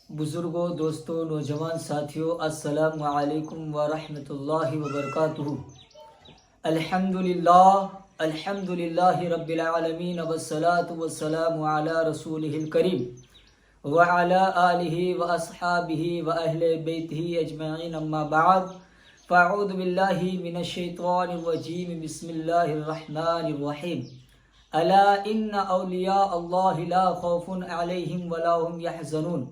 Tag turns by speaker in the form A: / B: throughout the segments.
A: بزرگوں، دوستوں، نوجوان ساتھیوں، السلام علیکم ورحمۃ اللہ وبرکاتہ۔ الحمدللہ رب العالمین والصلاة والسلام علی رسولہ الکریم وعلی آلہ واصحابہ واہل بیتہ اجمعین، اما بعد فاعوذ باللہ من الشیطان الرجیم، بسم اللہ الرحمن الرحیم۔ الا ان اولیاء اللہ لا خوف علیہم ولا هم یحزنون۔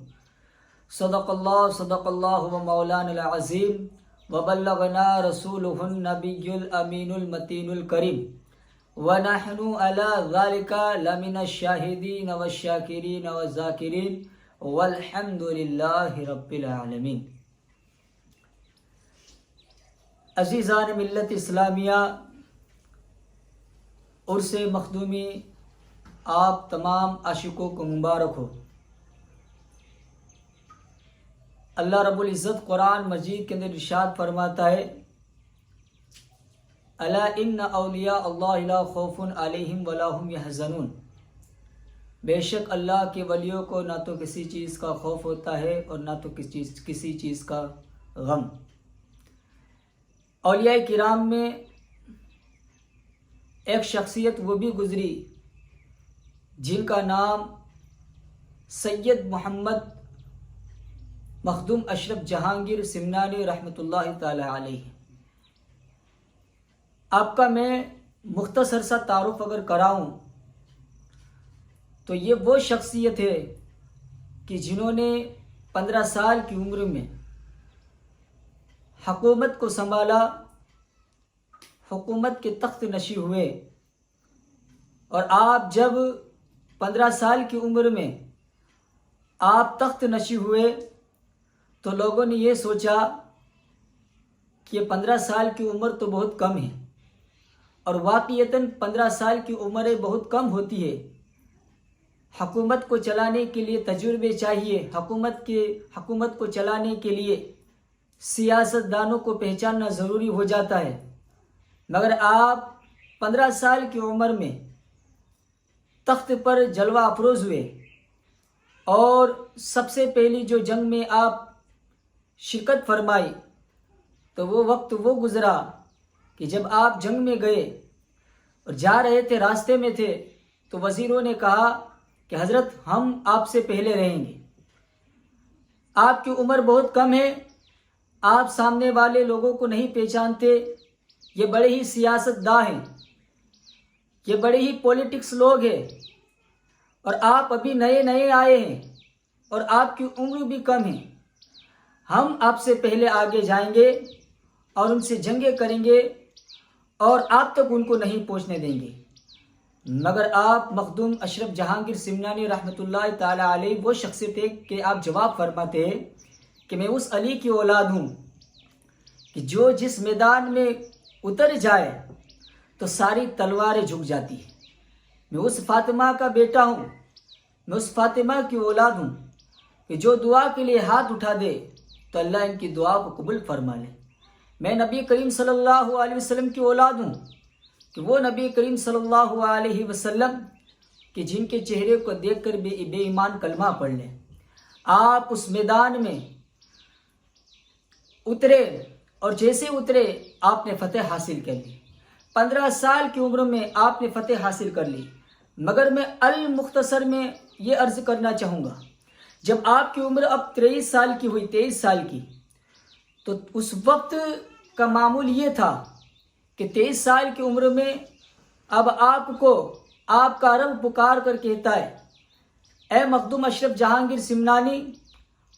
A: صدق اللہ و مولانا العظیم، وبلغنا رسولہ النبی الامین المتین الکریم، ونحن علی ذلک لمن الشاہدین والشاکرین والذاکرین، والحمد للہ رب العالمین۔ عزیزان ملت اسلامیہ، عرس مخدومی آپ تمام عاشقوں کو مبارک ہو۔ اللہ رب العزت قرآن مجید کے اندر ارشاد فرماتا ہے، الا ان اولیاء اللہ لا خوف علیہم ولا هم یحزنون۔ بے شک اللہ کے ولیوں کو نہ تو کسی چیز کا خوف ہوتا ہے اور نہ تو کسی چیز کا غم۔ اولیاء کرام میں ایک شخصیت وہ بھی گزری جن کا نام سید محمد مخدوم اشرف جہانگیر سمنانی رحمۃ اللہ تعالی علیہ۔ آپ کا میں مختصر سا تعارف اگر کراؤں تو یہ وہ شخصیت ہے کہ جنہوں نے 15 سال کی عمر میں حکومت کو سنبھالا، حکومت کے تخت نشین ہوئے، اور آپ جب 15 سال کی عمر میں آپ تخت نشین ہوئے تو لوگوں نے یہ سوچا کہ 15 سال کی عمر تو بہت کم ہے، اور واقعتاً 15 سال کی عمر بہت کم ہوتی ہے۔ حکومت کو چلانے کے لیے تجربے چاہیے، حکومت کو چلانے کے لیے سیاست دانوں کو پہچاننا ضروری ہو جاتا ہے، مگر آپ 15 سال کی عمر میں تخت پر جلوہ افروز ہوئے، اور سب سے پہلی جو جنگ میں آپ شرکت فرمائی تو وہ وقت وہ گزرا کہ جب آپ جنگ میں گئے اور جا رہے تھے، راستے میں تھے، تو وزیروں نے کہا کہ حضرت ہم آپ سے پہلے رہیں گے، آپ کی عمر بہت کم ہے، آپ سامنے والے لوگوں کو نہیں پہچانتے، یہ بڑے ہی سیاست داں ہیں، یہ بڑے ہی پولیٹکس لوگ ہیں، اور آپ ابھی نئے آئے ہیں اور آپ کی عمر بھی کم ہے، ہم آپ سے پہلے آگے جائیں گے اور ان سے جنگیں کریں گے اور آپ تک ان کو نہیں پہنچنے دیں گے۔ مگر آپ مخدوم اشرف جہانگیر سمنانی رحمۃ اللہ تعالی علیہ وہ شخصیت ہے کہ آپ جواب فرماتے ہیں کہ میں اس علی کی اولاد ہوں کہ جو جس میدان میں اتر جائے تو ساری تلواریں جھک جاتی ہیں، میں اس فاطمہ کا بیٹا ہوں، میں اس فاطمہ کی اولاد ہوں کہ جو دعا کے لیے ہاتھ اٹھا دے تو اللہ ان کی دعا کو قبول فرما لے۔ میں نبی کریم صلی اللہ علیہ وسلم کی اولاد ہوں کہ وہ نبی کریم صلی اللہ علیہ وسلم کہ جن کے چہرے کو دیکھ کر بے ایمان کلمہ پڑھ لیں۔ آپ اس میدان میں اترے اور جیسے اترے آپ نے فتح حاصل کر لی، 15 سال کی عمر میں آپ نے فتح حاصل کر لی۔ مگر میں المختصر میں یہ عرض کرنا چاہوں گا، جب آپ کی عمر اب 23 سال کی ہوئی، 23 سال کی، تو اس وقت کا معمول یہ تھا کہ 23 سال کی عمر میں اب آپ کو آپ کا رب پکار کر کہتا ہے، اے مخدوم اشرف جہانگیر سمنانی،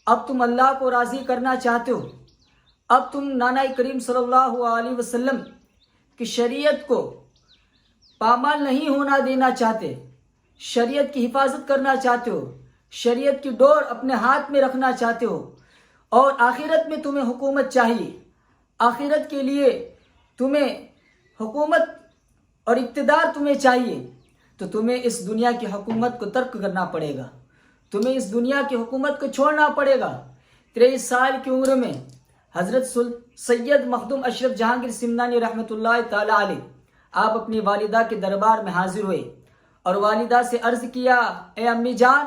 A: اب تم اللہ کو راضی کرنا چاہتے ہو، اب تم نانا کریم صلی اللہ علیہ وسلم کی شریعت کو پامال نہیں ہونا دینا چاہتے، شریعت کی حفاظت کرنا چاہتے ہو، شریعت کی ڈور اپنے ہاتھ میں رکھنا چاہتے ہو، اور آخرت میں تمہیں حکومت چاہیے، آخرت کے لیے تمہیں حکومت اور اقتدار تمہیں چاہیے، تو تمہیں اس دنیا کی حکومت کو ترک کرنا پڑے گا، تمہیں اس دنیا کی حکومت کو چھوڑنا پڑے گا۔ 23 سال کی عمر میں حضرت سید مخدوم اشرف جہانگیر سمنانی رحمۃ اللہ تعالی علیہ آپ اپنی والدہ کے دربار میں حاضر ہوئے اور والدہ سے عرض کیا، اے امی جان،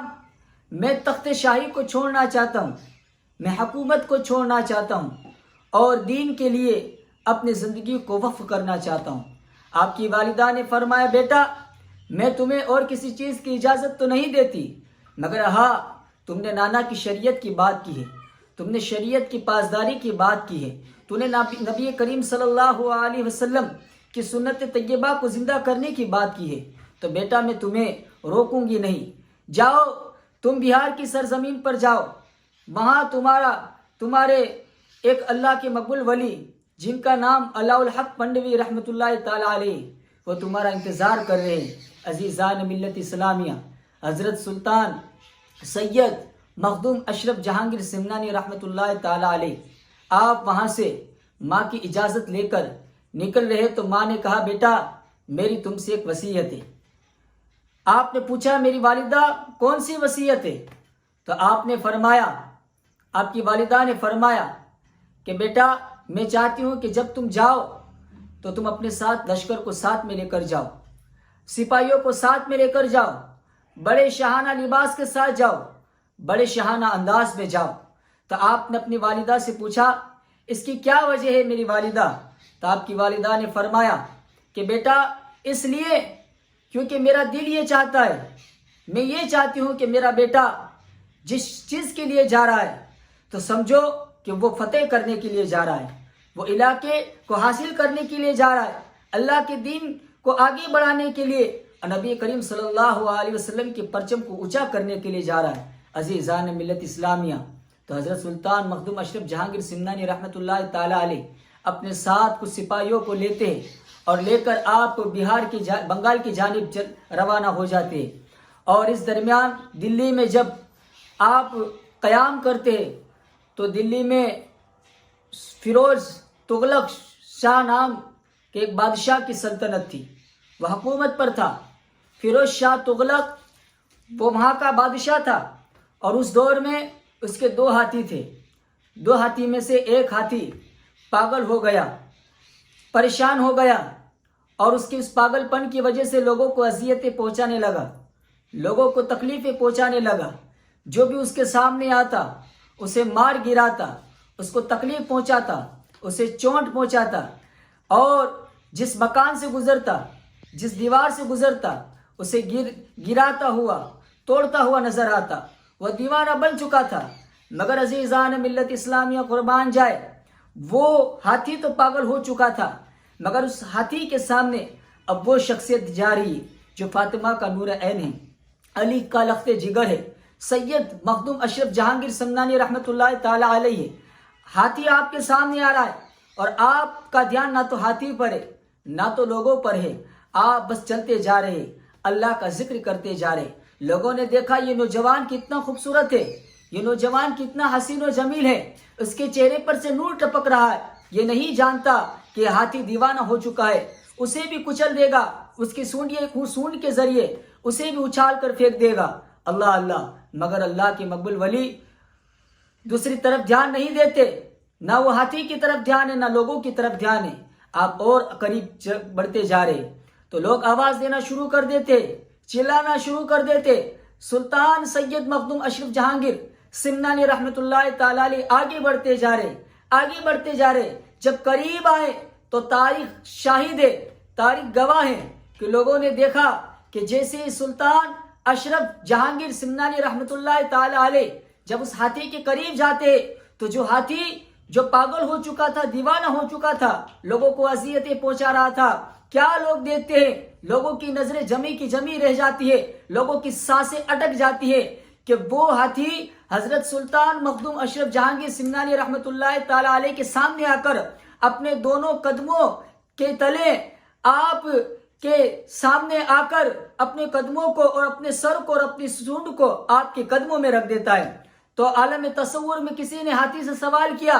A: میں تخت شاہی کو چھوڑنا چاہتا ہوں، میں حکومت کو چھوڑنا چاہتا ہوں اور دین کے لیے اپنی زندگی کو وقف کرنا چاہتا ہوں۔ آپ کی والدہ نے فرمایا بیٹا میں تمہیں اور کسی چیز کی اجازت تو نہیں دیتی، مگر ہاں تم نے نانا کی شریعت کی بات کی ہے، تم نے شریعت کی پاسداری کی بات کی ہے، تو نے نبی کریم صلی اللہ علیہ وسلم کی سنت طیبہ کو زندہ کرنے کی بات کی ہے، تو بیٹا میں تمہیں روکوں گی نہیں۔ جاؤ تم بہار کی سرزمین پر جاؤ، وہاں تمہارے ایک اللہ کے مقبول ولی جن کا نام علاء الحق پنڈوی رحمۃ اللہ تعالی علیہ، وہ تمہارا انتظار کر رہے ہیں۔ عزیزان ملت اسلامیہ، حضرت سلطان سید مخدوم اشرف جہانگیر سمنانی رحمۃ اللہ تعالی علیہ آپ وہاں سے ماں کی اجازت لے کر نکل رہے تو ماں نے کہا بیٹا میری تم سے ایک وصیت ہے۔ آپ نے پوچھا میری والدہ کون سی وصیت ہے؟ تو آپ کی والدہ نے فرمایا کہ بیٹا میں چاہتی ہوں کہ جب تم جاؤ تو تم اپنے ساتھ لشکر کو ساتھ میں لے کر جاؤ، سپاہیوں کو ساتھ میں لے کر جاؤ، بڑے شاہانہ لباس کے ساتھ جاؤ، بڑے شاہانہ انداز میں جاؤ۔ تو آپ نے اپنی والدہ سے پوچھا اس کی کیا وجہ ہے میری والدہ؟ تو آپ کی والدہ نے فرمایا کہ بیٹا اس لیے کیونکہ میرا دل یہ چاہتا ہے، میں یہ چاہتی ہوں کہ میرا بیٹا جس چیز کے لیے جا رہا ہے تو سمجھو کہ وہ فتح کرنے کے لیے جا رہا ہے، وہ علاقے کو حاصل کرنے کے لیے جا رہا ہے، اللہ کے دین کو آگے بڑھانے کے لیے، نبی کریم صلی اللہ علیہ وسلم کے پرچم کو اونچا کرنے کے لیے جا رہا ہے۔ عزیزان ملت اسلامیہ، تو حضرت سلطان مخدوم اشرف جہانگیر سمنانی رحمۃ اللہ تعالی علیہ اپنے ساتھ کچھ سپاہیوں کو لیتے ہیں اور لے کر آپ بنگال کی جانب روانہ ہو جاتے ہیں۔ اور اس درمیان دلی میں جب آپ قیام کرتے ہیں تو دلی میں فیروز تغلق شاہ نام کے ایک بادشاہ کی سلطنت تھی، وہ حکومت پر تھا۔ فیروز شاہ تغلق وہ وہاں کا بادشاہ تھا، اور اس دور میں اس کے 2 ہاتھی تھے۔ 2 ہاتھی میں سے ایک ہاتھی پاگل ہو گیا، پریشان ہو گیا، اور اس کے اس پاگل پن کی وجہ سے لوگوں کو اذیتیں پہنچانے لگا، لوگوں کو تکلیفیں پہنچانے لگا۔ جو بھی اس کے سامنے آتا اسے مار گراتا، اس کو تکلیف پہنچاتا، اسے چوٹ پہنچاتا، اور جس مکان سے گزرتا، جس دیوار سے گزرتا اسے گراتا ہوا، توڑتا ہوا نظر آتا۔ وہ دیوانہ بن چکا تھا، مگر عزیزان ملت اسلامیہ قربان جائے وہ ہاتھی تو پاگل ہو چکا تھا، مگر اس ہاتھی کے سامنے اب وہ شخصیت جا رہی ہے جو فاطمہ کا نور عین ہے، علی کا لخت جگر ہے، سید مخدوم اشرف جہانگیر سمنانی رحمۃ اللہ تعالی علیہ ہے۔ ہاتھی آپ کے سامنے آ رہا ہے اور آپ کا دھیان نہ تو ہاتھی پر ہے نہ تو لوگوں پر ہے، آپ بس چلتے جا رہے، اللہ کا ذکر کرتے جا رہے۔ لوگوں نے دیکھا یہ نوجوان کتنا خوبصورت ہے، یہ نوجوان کتنا حسین و جمیل ہے، اس کے چہرے پر سے نور ٹپک رہا ہے، یہ نہیں جانتا کہ ہاتھی دیوانہ ہو چکا ہے، اسے بھی کچل دے گا، اس کی سونڈ کے ذریعے اسے بھی اچھال کر پھینک دے گا۔ اللہ اللہ، مگر اللہ کے مقبول ولی دوسری طرف دھیان نہیں دیتے، نہ وہ ہاتھی کی طرف دھیان ہے نہ لوگوں کی طرف دھیان ہے، آپ اور قریب بڑھتے جا رہے تو لوگ آواز دینا شروع کر دیتے، چلانا شروع کر دیتے۔ سلطان سید مخدوم اشرف جہانگیر سمنانی رحمۃ اللہ تعالی علیہ آگے بڑھتے جا رہے، جب قریب آئے تو تاریخ شاہد ہے، تاریخ گواہ ہے کہ لوگوں نے دیکھا کہ جیسے ہی سلطان اشرف جہانگیر سمنانی رحمۃ اللہ تعالی علیہ جب اس ہاتھی کے قریب جاتے تو جو ہاتھی جو پاگل ہو چکا تھا، دیوانہ ہو چکا تھا، لوگوں کو اذیتیں پہنچا رہا تھا، کیا لوگ دیکھتے ہیں، لوگوں کی نظریں جمی کی جمی رہ جاتی ہے، لوگوں کی سانسیں اٹک جاتی ہے کہ وہ ہاتھی حضرت سلطان مخدوم اشرف جہانگیر سمنانی رحمۃ اللہ تعالی علیہ کے سامنے آ کر اپنے دونوں قدموں کے تلے آپ کے سامنے آ کر اپنے قدموں کو اور اپنے سر کو اور اپنی سونڈ کو آپ کے قدموں میں رکھ دیتا ہے۔ تو عالم تصور میں کسی نے ہاتھی سے سوال کیا،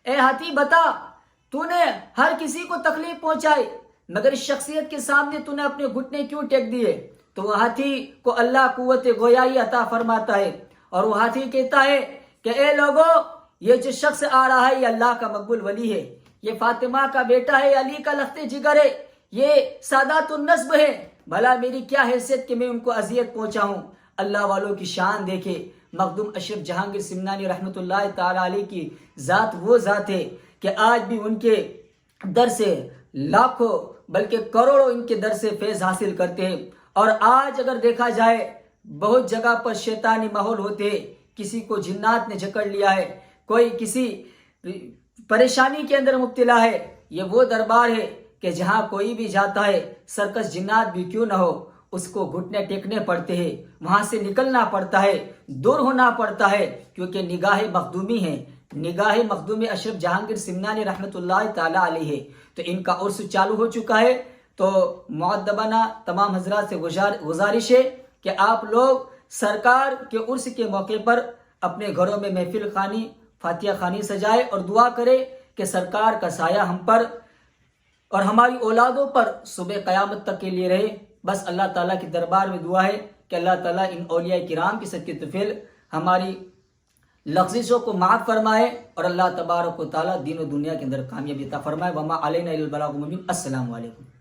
A: اے ہاتھی بتا تو نے ہر کسی کو تکلیف پہنچائی مگر اس شخصیت کے سامنے تو نے اپنے گھٹنے کیوں ٹیک دیے؟ تو وہ ہاتھی کو اللہ قوت گویائی عطا فرماتا ہے اور وہ ہاتھی کہتا ہے کہ اے لوگو، یہ جو شخص آ رہا ہے یہ اللہ کا مقبول ولی ہے، یہ فاطمہ کا بیٹا ہے، علی کا لخت جگر ہے، یہ سادات النسب ہے، بھلا میری کیا حیثیت کہ میں ان کو اذیت پہنچاؤں؟ اللہ والوں کی شان دیکھے. مخدوم اشرف جہانگیر سمنانی رحمۃ اللہ تعالی علیہ کی ذات وہ ذات ہے کہ آج بھی ان کے در سے لاکھوں بلکہ کروڑوں ان کے در سے فیض حاصل کرتے ہیں. اور آج اگر دیکھا جائے بہت جگہ پر شیطانی ماحول ہوتے ہیں، کسی کو جنات نے جکڑ لیا ہے، کوئی کسی پریشانی کے اندر مبتلا ہے. یہ وہ دربار ہے کہ جہاں کوئی بھی جاتا ہے، سرکس جنات بھی کیوں نہ ہو، اس کو گھٹنے ٹیکنے پڑتے ہیں، وہاں سے نکلنا پڑتا ہے، دور ہونا پڑتا ہے، کیونکہ نگاہ مخدومی ہے، نگاہ مخدوم اشرف جہانگیر سمنانی رحمۃ اللہ تعالی علیہ ہے. تو ان کا عرس چالو ہو چکا ہے. تو معدبانہ تمام حضرات سے گزارش ہے کہ آپ لوگ سرکار کے عرس کے موقع پر اپنے گھروں میں محفل خوانی، فاتحہ خوانی سجائے اور دعا کرے کہ سرکار کا سایہ ہم پر اور ہماری اولادوں پر صبح قیامت تک کے لیے رہے. بس اللہ تعالیٰ کے دربار میں دعا ہے کہ اللہ تعالیٰ ان اولیاء کرام کی صدقے طفیل ہماری لغزشوں کو معاف فرمائے اور اللہ تبارک و تعالیٰ دین و دنیا کے اندر کامیابی عطا فرمائے. وما علینا الا البلاغ المبین. السلام علیکم.